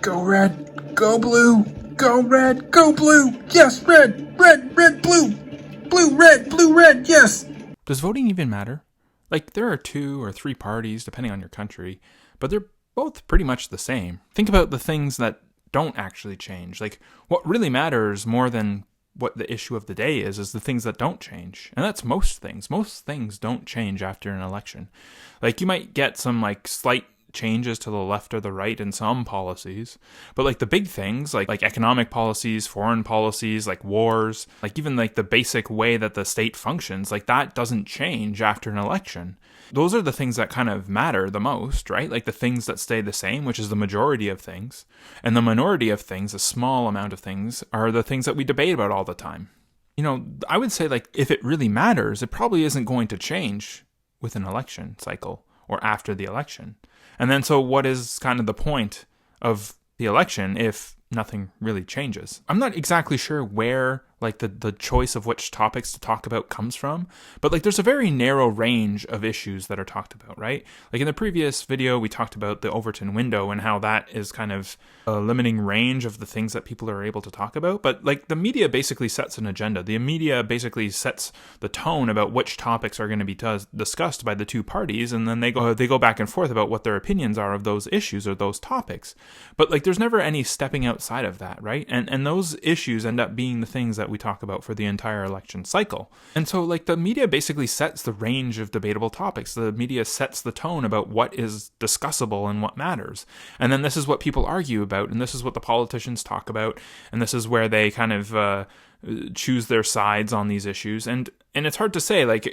Go red, go blue, go red, go blue. Yes, red, red, red, blue. Blue, red, yes. Does voting even matter? Like, there are 2 or 3 parties, depending on your country, but they're both pretty much the same. Think about the things that don't actually change. Like, what really matters more than what the issue of the day is the things that don't change. And that's most things. Most things don't change after an election. Like, you might get some, like, slight changes to the left or the right in some policies, but like the big things like economic policies, foreign policies, like wars, like even like the basic way that the state functions, like that doesn't change after an election. Those are the things that kind of matter the most, right? Like the things that stay the same, which is the majority of things, and the minority of things, a small amount of things, are the things that we debate about all the time. You know, I would say like if it really matters, it probably isn't going to change with an election cycle or after the election. And then so what is kind of the point of the election if nothing really changes? I'm not exactly sure where like the choice of which topics to talk about comes from, but like there's a very narrow range of issues that are talked about, right? Like in the previous video, we talked about the Overton window and how that is kind of a limiting range of the things that people are able to talk about. But like the media basically sets an agenda. The media basically sets the tone about which topics are going to be discussed by the 2 parties, and then they go back and forth about what their opinions are of those issues or those topics. But like there's never any stepping outside of that, right? And those issues end up being the things that we talk about for the entire election cycle. And so like the media basically sets the range of debatable topics. The media sets the tone about what is discussable and what matters. And then this is what people argue about, and this is what the politicians talk about, and this is where they kind of choose their sides on these issues. And it's hard to say, like,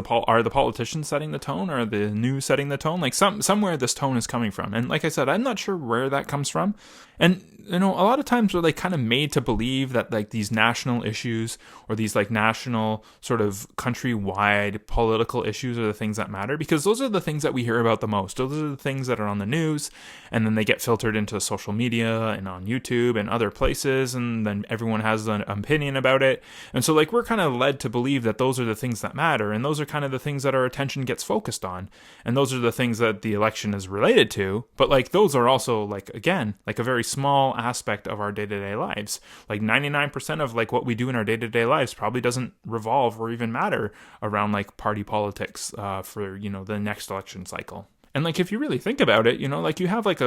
are the politicians setting the tone, or are the news setting the tone? Like somewhere this tone is coming from. And like I said, I'm not sure where that comes from. And you know, a lot of times we're like kind of made to believe that like these national issues or these like national sort of countrywide political issues are the things that matter, because those are the things that we hear about the most. Those are the things that are on the news, and then they get filtered into social media and on YouTube and other places, and then everyone has an opinion about it. And so like we're kind of led to believe that those are the things that matter, and those are kind of the things that our attention gets focused on, and those are the things that the election is related to. But like those are also like, again, like a very small aspect of our day-to-day lives. Like 99% of like what we do in our day-to-day lives probably doesn't revolve or even matter around like party politics for, you know, the next election cycle. And like if you really think about it, you know, like you have like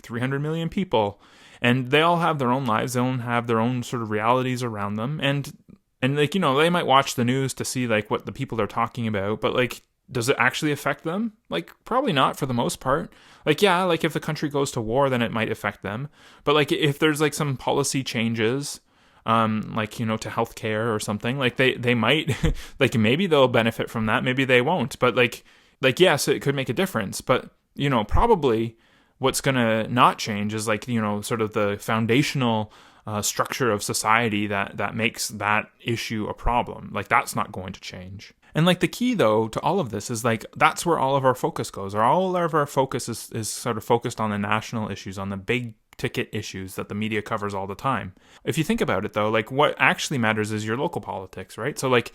300 million people, and they all have their own lives, they all have their own sort of realities around them, and like, you know, they might watch the news to see like what the people are talking about, but like, does it actually affect them? Like, probably not for the most part. Like, yeah, like if the country goes to war, then it might affect them. But like if there's like some policy changes, like, you know, to healthcare or something, like they might, like maybe they'll benefit from that, maybe they won't. But like yes, it could make a difference. But, you know, probably what's gonna not change is like, you know, sort of the foundational structure of society that makes that issue a problem. Like that's not going to change. And like the key though to all of this is like that's where all of our focus goes, or all of our focus is sort of focused on the national issues, on the big ticket issues that the media covers all the time. If you think about it though, like what actually matters is your local politics, right? So like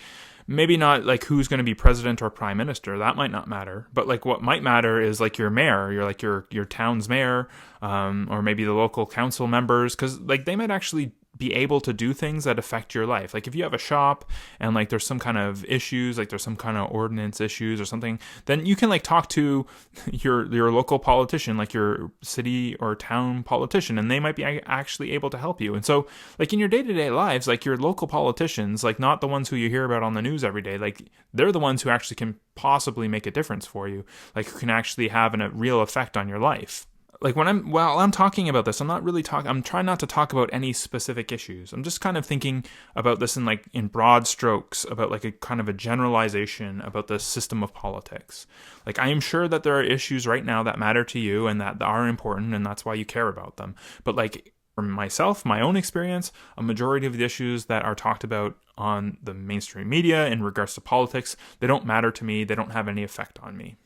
maybe not like who's going to be president or prime minister, that might not matter, but like what might matter is like your mayor, your town's mayor, or maybe the local council members, because like they might actually be able to do things that affect your life. Like if you have a shop and like there's some kind of issues, like there's some kind of ordinance issues or something, then you can like talk to your local politician, like your city or town politician, and they might be actually able to help you. And so like in your day-to-day lives, like your local politicians, like not the ones who you hear about on the news every day, like they're the ones who actually can possibly make a difference for you, like who can actually have a real effect on your life. Like while I'm talking about this, I'm trying not to talk about any specific issues. I'm just kind of thinking about this in broad strokes, about like a kind of a generalization about the system of politics. Like I am sure that there are issues right now that matter to you and that are important, and that's why you care about them. But like for myself, my own experience, a majority of the issues that are talked about on the mainstream media in regards to politics, they don't matter to me. They don't have any effect on me.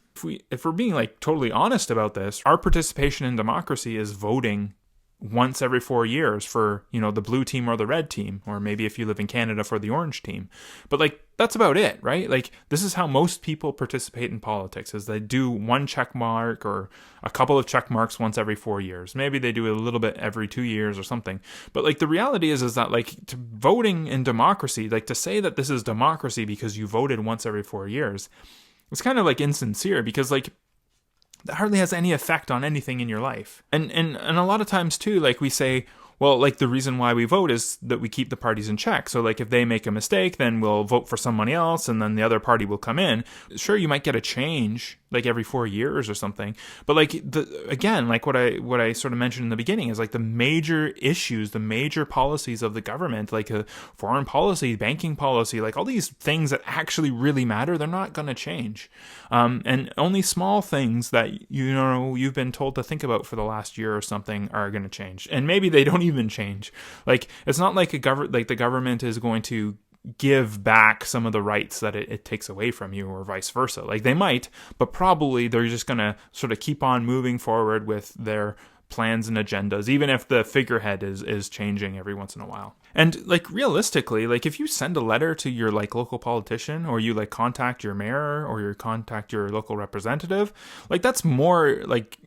If we're being like totally honest about this, our participation in democracy is voting once every 4 years for, the blue team or the red team, or maybe if you live in Canada for the orange team. But like, that's about it, right? Like, this is how most people participate in politics, is they do one check mark or a couple of check marks once every 4 years. Maybe they do a little bit every 2 years or something. But like, the reality is that like, to voting in democracy, like to say that this is democracy because you voted once every 4 years, it's kind of like insincere, because like, that hardly has any effect on anything in your life. And a lot of times too, like we say, well, like the reason why we vote is that we keep the parties in check. So like if they make a mistake, then we'll vote for somebody else and then the other party will come in. Sure, you might get a change like every 4 years or something. But like again, like what I sort of mentioned in the beginning is like the major issues, the major policies of the government, like a foreign policy, banking policy, like all these things that actually really matter, they're not going to change. And only small things that, you've been told to think about for the last year or something are going to change. And maybe they don't even change. Like, it's not like the government is going to give back some of the rights that it takes away from you, or vice versa. Like, they might, but probably they're just going to sort of keep on moving forward with their plans and agendas, even if the figurehead is changing every once in a while. And like, realistically, like if you send a letter to your like local politician, or you like contact your mayor, or you contact your local representative, like that's more like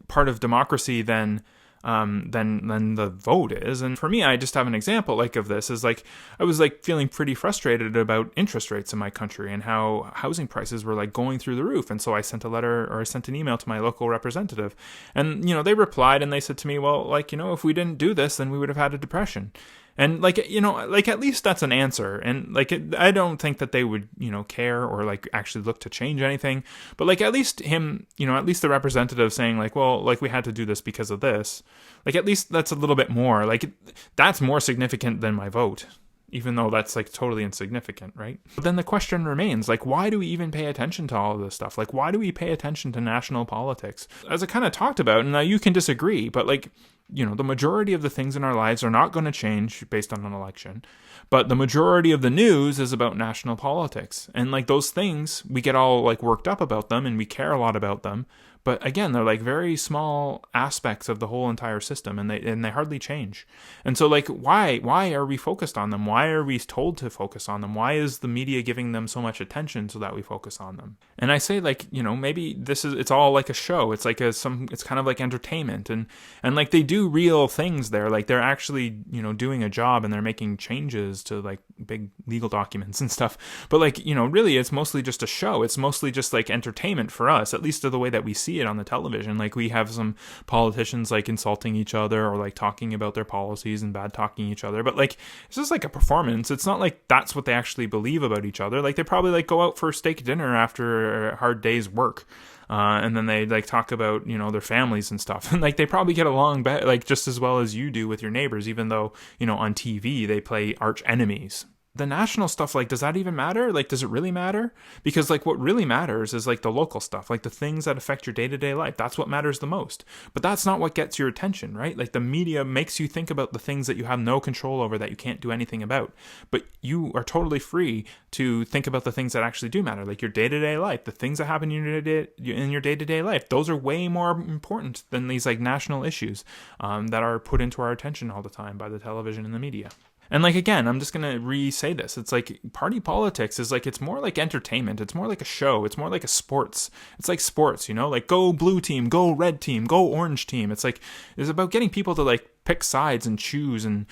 part of democracy than the vote is. And for me, I just have an example like of this, is like I was like feeling pretty frustrated about interest rates in my country and how housing prices were like going through the roof. And so I sent an email to my local representative, and they replied and they said to me, well, like, if we didn't do this, then we would have had a depression. And like, like at least that's an answer. And like, I don't think that they would, care or like actually look to change anything. But like, at least at least the representative saying like, well, like we had to do this because of this. Like, at least that's a little bit more, like that's more significant than my vote, even though that's like totally insignificant, right? But then the question remains, like, why do we even pay attention to all of this stuff? Like, why do we pay attention to national politics? As I kind of talked about, and now you can disagree, but like, the majority of the things in our lives are not going to change based on an election. But the majority of the news is about national politics. And like those things, we get all like worked up about them and we care a lot about them. But again, they're like very small aspects of the whole entire system, and they hardly change. And so like, why are we focused on them? Why are we told to focus on them? Why is the media giving them so much attention so that we focus on them? And I say like, maybe it's all like a show. It's like it's kind of like entertainment, and like they do real things there. Like they're actually, doing a job, and they're making changes to like big legal documents and stuff. But like, really it's mostly just a show. It's mostly just like entertainment for us, at least the way that we see it on the television. Like we have some politicians like insulting each other, or like talking about their policies and bad talking each other, but like it's just like a performance. It's not like that's what they actually believe about each other. Like they probably like go out for steak dinner after a hard day's work, and then they like talk about their families and stuff, and like they probably get along like just as well as you do with your neighbors, even though on TV they play arch enemies. The national stuff, like, does that even matter? Like, does it really matter? Because like what really matters is like the local stuff, like the things that affect your day-to-day life. That's what matters the most. But that's not what gets your attention, right? Like the media makes you think about the things that you have no control over, that you can't do anything about. But you are totally free to think about the things that actually do matter, like your day-to-day life, the things that happen in your day-to-day life. Those are way more important than these like national issues that are put into our attention all the time by the television and the media. And like, again, I'm just going to re-say this. It's like party politics is like, it's more like entertainment. It's more like a show. It's more like a sports. It's like sports, like go blue team, go red team, go orange team. It's like, it's about getting people to like pick sides and choose and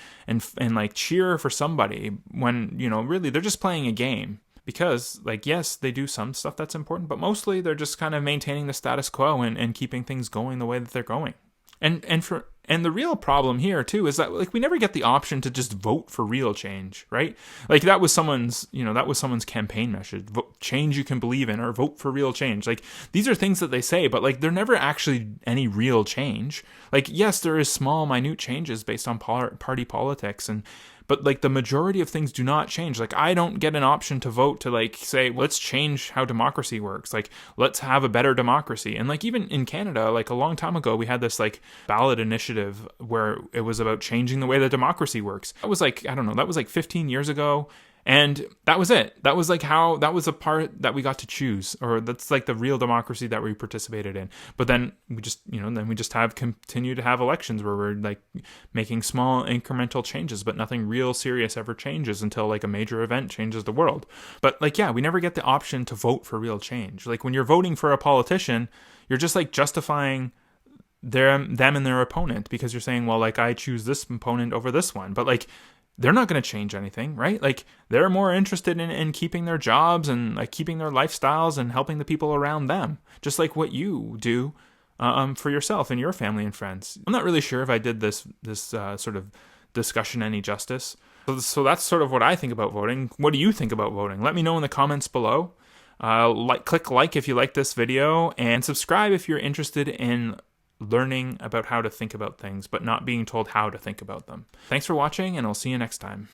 like cheer for somebody when, really they're just playing a game. Because like, yes, they do some stuff that's important, but mostly they're just kind of maintaining the status quo and keeping things going the way that they're going. And the real problem here too is that like we never get the option to just vote for real change, right? Like that was someone's campaign message: vote, change you can believe in, or vote for real change. Like these are things that they say, but like they're never actually any real change. Like yes, there is small, minute changes based on party politics, but like the majority of things do not change. Like I don't get an option to vote to like say, let's change how democracy works. Like let's have a better democracy. And like even in Canada, like a long time ago, we had this like ballot initiative where it was about changing the way that democracy works. That was like, I don't know, that was like 15 years ago. And that was it. That was like how, that was a part that we got to choose, or that's like the real democracy that we participated in. But then we just, then we just continue to have elections where we're like making small incremental changes, but nothing real serious ever changes until like a major event changes the world. But like, yeah, we never get the option to vote for real change. Like when you're voting for a politician, you're just like justifying them and their opponent, because you're saying, well, like I choose this opponent over this one. But like, they're not going to change anything, right? Like they're more interested in keeping their jobs and like keeping their lifestyles and helping the people around them, just like what you do for yourself and your family and friends. I'm not really sure if I did this sort of discussion any justice. So that's sort of what I think about voting. What do you think about voting? Let me know in the comments below. Click like if you like this video, and subscribe if you're interested in learning about how to think about things, but not being told how to think about them. Thanks for watching, and I'll see you next time.